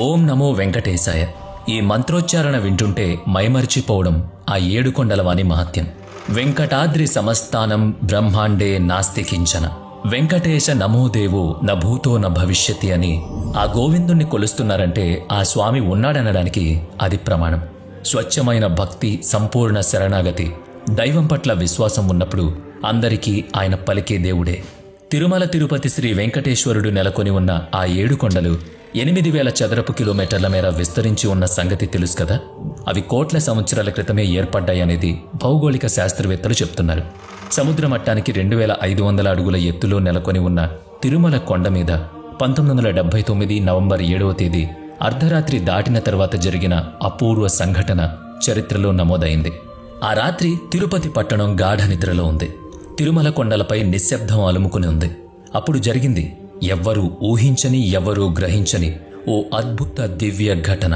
ఓం నమో వెంకటేశాయ. ఈ మంత్రోచ్చారణ వింటుంటే మైమర్చిపోవడం ఆ ఏడుకొండలవాని మహత్యం. వెంకటాద్రి సమస్థానం బ్రహ్మాండే నాస్తి కించన, వెంకటేశ నమోదేవో న భూతో న భవిష్యతి అని ఆ గోవిందుణ్ణి కొలుస్తున్నారంటే ఆ స్వామి ఉన్నాడనడానికి అది ప్రమాణం. స్వచ్ఛమైన భక్తి, సంపూర్ణ శరణాగతి, దైవం పట్ల విశ్వాసం ఉన్నప్పుడు అందరికీ ఆయన పలికే దేవుడే. తిరుమల తిరుపతి శ్రీ వెంకటేశ్వరుడు నెలకొని ఉన్న ఆ ఏడుకొండలు 8,000 చదరపు కిలోమీటర్ల మేర విస్తరించి ఉన్న సంగతి తెలుసు కదా. అవి కోట్ల సంవత్సరాల క్రితమే ఏర్పడ్డాయనేది భౌగోళిక శాస్త్రవేత్తలు చెప్తున్నారు. సముద్ర మట్టానికి 2,500 అడుగుల ఎత్తులో నెలకొని ఉన్న తిరుమల కొండ మీద 1979 నవంబర్ 7వ తేదీ అర్ధరాత్రి దాటిన తర్వాత జరిగిన అపూర్వ సంఘటన చరిత్రలో నమోదైంది. ఆ రాత్రి తిరుపతి పట్టణం గాఢ నిద్రలో ఉంది. తిరుమల కొండలపై నిశ్శబ్దం అలుముకుని ఉంది. అప్పుడు జరిగింది ఎవ్వరూ ఊహించని, ఎవ్వరూ గ్రహించని ఓ అద్భుత దివ్య ఘటన.